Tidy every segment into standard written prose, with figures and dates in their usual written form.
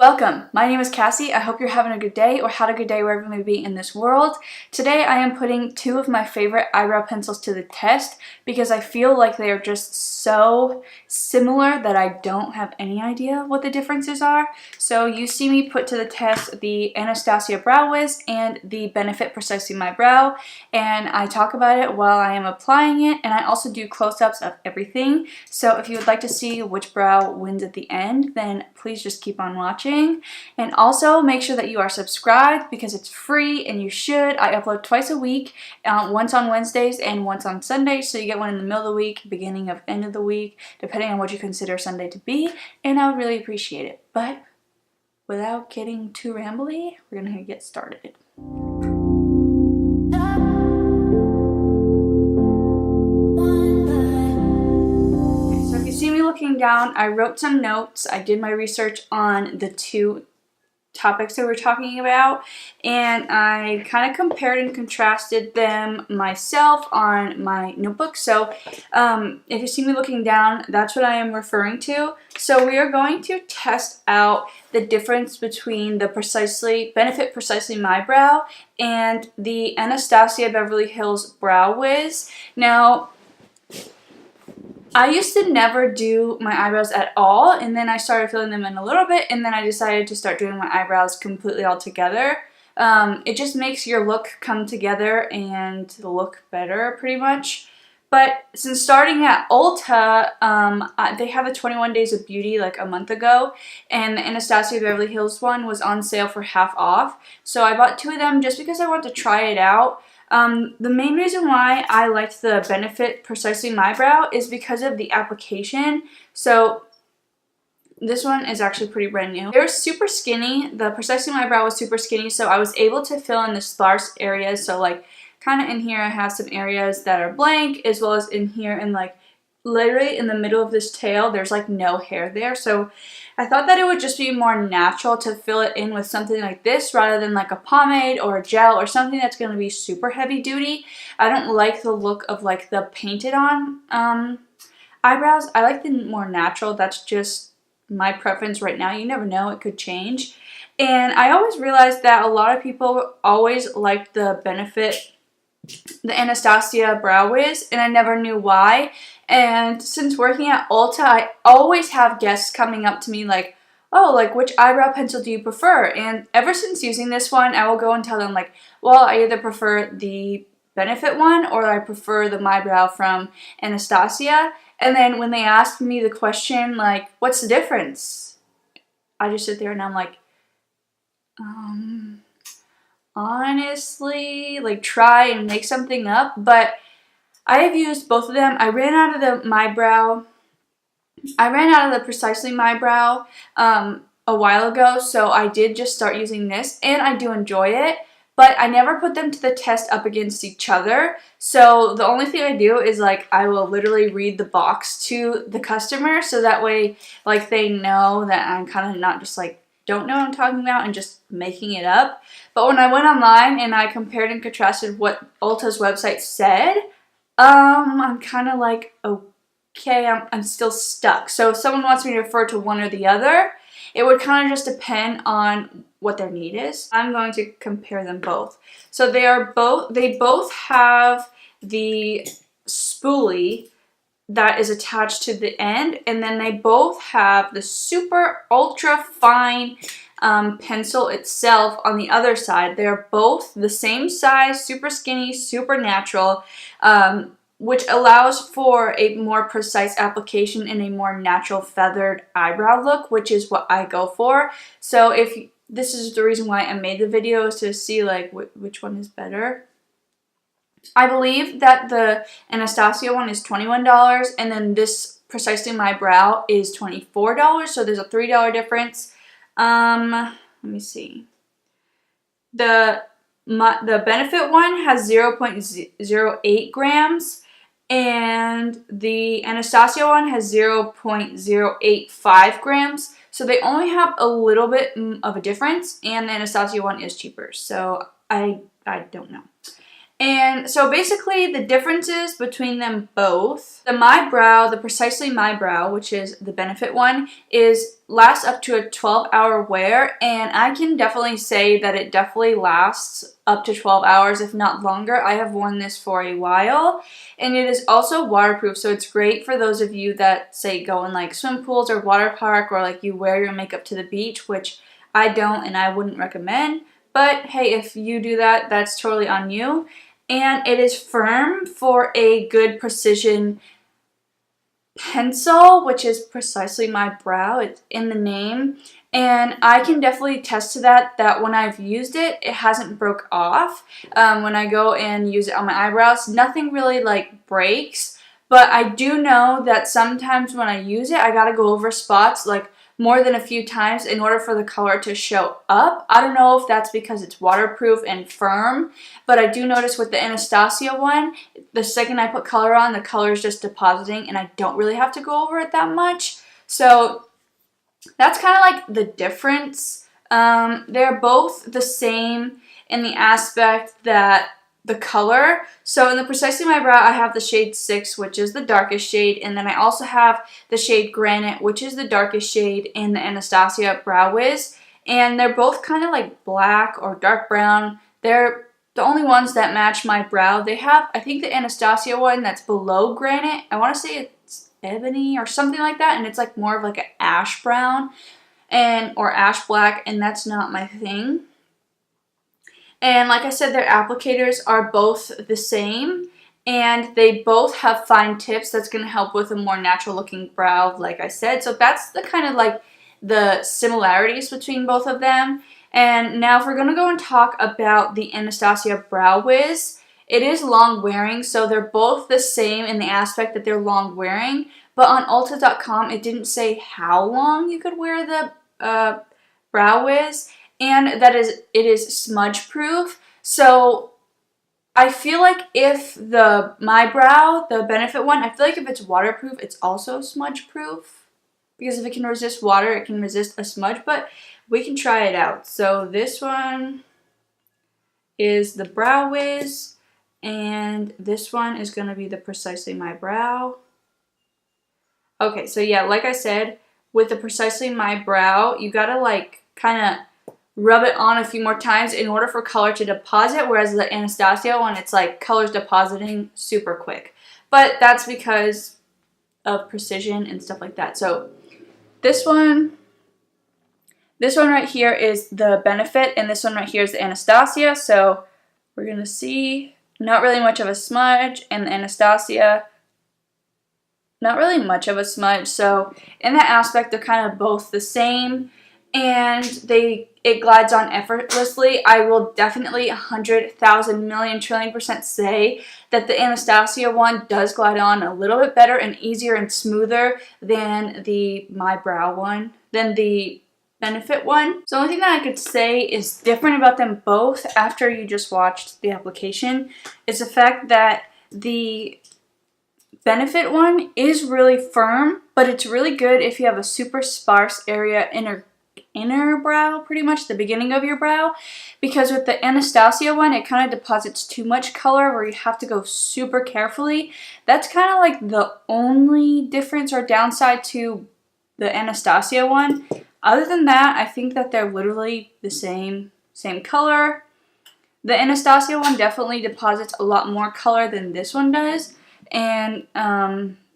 Welcome! My name is Cassie. I hope you're having a good day or had a good day wherever you may be in this world. Today I am putting two of my favorite eyebrow pencils to the test because I feel like they are just so similar that I don't have any idea what the differences are. So you see me put to the test the Anastasia Brow Wiz and the Benefit Precisely My Brow, and I talk about it while I am applying it, and I also do close-ups of everything. So if you would like to see which brow wins at the end, then please just keep on watching. And also make sure that you are subscribed because it's free and you should. I upload twice a week, once on Wednesdays and once on Sundays, so you get one in the middle of the week, beginning of end of the week, depending on what you consider Sunday to be, and I would really appreciate it. But without getting too rambly, we're gonna get started. See me looking down, I wrote some notes, I did my research on the two topics that we're talking about, and I kind of compared and contrasted them myself on my notebook. So if you see me looking down, that's what I am referring to. So we are going to test out the difference between the Benefit Precisely My Brow and the Anastasia Beverly Hills Brow Wiz. Now, I used to never do my eyebrows at all, and then I started filling them in a little bit, and then I decided to start doing my eyebrows completely all together. It just makes your look come together and look better, pretty much. But since starting at Ulta, they have a 21 Days of Beauty like a month ago, and the Anastasia Beverly Hills one was on sale for half off. So I bought two of them just because I wanted to try it out. The main reason why I liked the Benefit Precisely My Brow is because of the application. So this one is actually pretty brand new. They're super skinny. The Precisely My Brow was super skinny, so I was able to fill in the sparse areas. So like kind of in here I have some areas that are blank, as well as in here, and like literally in the middle of this tail there's like no hair there. So I thought that it would just be more natural to fill it in with something like this rather than like a pomade or a gel or something that's going to be super heavy duty. I don't like the look of like the painted on eyebrows. I like the more natural. That's just my preference right now. You never know, it could change. And I always realized that a lot of people always liked the Anastasia Brow Wiz, and I never knew why. And since working at Ulta, I always have guests coming up to me like, oh, like, which eyebrow pencil do you prefer? And ever since using this one, I will go and tell them like, well, I either prefer the Benefit one or I prefer the My Brow from Anastasia. And then when they ask me the question like, what's the difference? I just sit there and I'm like, honestly, like, try and make something up. But I have used both of them. I ran out of the Precisely My Brow a while ago, so I did just start using this, and I do enjoy it, but I never put them to the test up against each other. So the only thing I do is like I will literally read the box to the customer, so that way like they know that I'm kind of not just like don't know what I'm talking about and just making it up. But when I went online and I compared and contrasted what Ulta's website said, I'm kind of like, okay, I'm still stuck. So if someone wants me to refer to one or the other, it would kind of just depend on what their need is. I'm going to compare them both. So they both have the spoolie that is attached to the end, and then they both have the super ultra fine pencil itself on the other side. They're both the same size, super skinny, super natural, which allows for a more precise application and a more natural feathered eyebrow look, which is what I go for. So if this is the reason why I made the video, is to see like which one is better. I believe that the Anastasia one is $21, and then this Precisely My Brow is $24, so there's a $3 difference. Let me see. The Benefit one has 0.08 grams, and the Anastasia one has 0.085 grams. So they only have a little bit of a difference, and the Anastasia one is cheaper. So I don't know. And so basically the differences between them both, the My Brow, the Precisely My Brow, which is the Benefit one, lasts up to a 12-hour wear, and I can definitely say that it definitely lasts up to 12 hours, if not longer. I have worn this for a while, and it is also waterproof, so it's great for those of you that say go in like swim pools or water park, or like you wear your makeup to the beach, which I don't and I wouldn't recommend. But hey, if you do that, that's totally on you. And it is firm for a good precision pencil, which is Precisely My Brow. It's in the name. And I can definitely attest to that when I've used it, it hasn't broke off. When I go and use it on my eyebrows, nothing really like breaks. But I do know that sometimes when I use it, I gotta go over spots like more than a few times in order for the color to show up. I don't know if that's because it's waterproof and firm, but I do notice with the Anastasia one, the second I put color on, the color is just depositing and I don't really have to go over it that much. So that's kind of like the difference. They're both the same in the aspect that the color. So in the Precisely My Brow, I have the shade 6, which is the darkest shade, and then I also have the shade Granite, which is the darkest shade in the Anastasia Brow Wiz, and they're both kind of like black or dark brown. They're the only ones that match my brow. They have, I think, the Anastasia one that's below Granite. I want to say it's ebony or something like that, and it's like more of like an ash brown or ash black, and that's not my thing. And like I said, their applicators are both the same, and they both have fine tips that's going to help with a more natural looking brow, like I said. So that's the kind of like the similarities between both of them. And now if we're going to go and talk about the Anastasia Brow Wiz, it is long wearing, so they're both the same in the aspect that they're long wearing. But on Ulta.com, it didn't say how long you could wear the Brow Wiz. And that it is smudge proof. So I feel like if the My Brow, the Benefit one, I feel like if it's waterproof, it's also smudge proof. Because if it can resist water, it can resist a smudge. But we can try it out. So this one is the Brow Wiz. And this one is going to be the Precisely My Brow. Okay, so yeah, like I said, with the Precisely My Brow, you gotta like kind of rub it on a few more times in order for color to deposit, whereas the Anastasia one, it's like color's depositing super quick. But that's because of precision and stuff like that. So this one right here is the Benefit, and this one right here is the Anastasia. So we're gonna see not really much of a smudge, and the Anastasia, not really much of a smudge. So in that aspect, they're kind of both the same, and it glides on effortlessly. I will definitely 100,000 million trillion % say that the Anastasia one does glide on a little bit better and easier and smoother than the My Brow one, than the Benefit one. So the only thing that I could say is different about them both after you just watched the application is the fact that the Benefit one is really firm, but it's really good if you have a super sparse area inner brow, pretty much the beginning of your brow, because with the Anastasia one, it kind of deposits too much color where you have to go super carefully. That's kind of like the only difference or downside to the Anastasia one. Other than that, I think that they're literally the same color. The Anastasia one definitely deposits a lot more color than this one does, and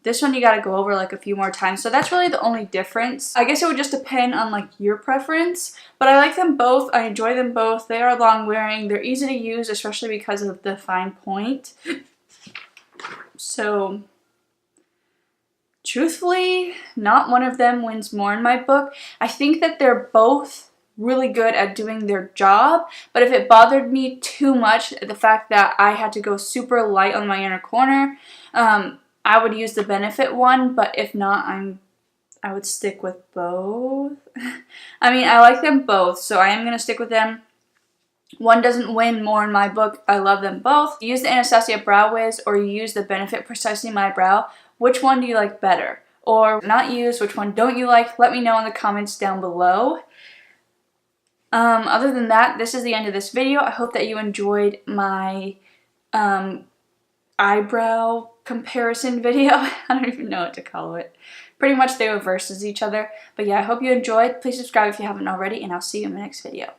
this one you gotta go over like a few more times. So that's really the only difference. I guess it would just depend on like your preference, but I like them both. I enjoy them both. They are long wearing. They're easy to use, especially because of the fine point. So truthfully, not one of them wins more in my book. I think that they're both really good at doing their job, but if it bothered me too much, the fact that I had to go super light on my inner corner, I would use the Benefit one, but if not, I would stick with both. I mean, I like them both, so I am going to stick with them. One doesn't win more in my book. I love them both. You use the Anastasia Brow Wiz or you use the Benefit Precisely My Brow. Which one do you like better? Or not use, which one don't you like? Let me know in the comments down below. Other than that, this is the end of this video. I hope that you enjoyed my eyebrow comparison video. I don't even know what to call it. Pretty much they were versus each other. But yeah, I hope you enjoyed. Please subscribe if you haven't already, and I'll see you in my next video.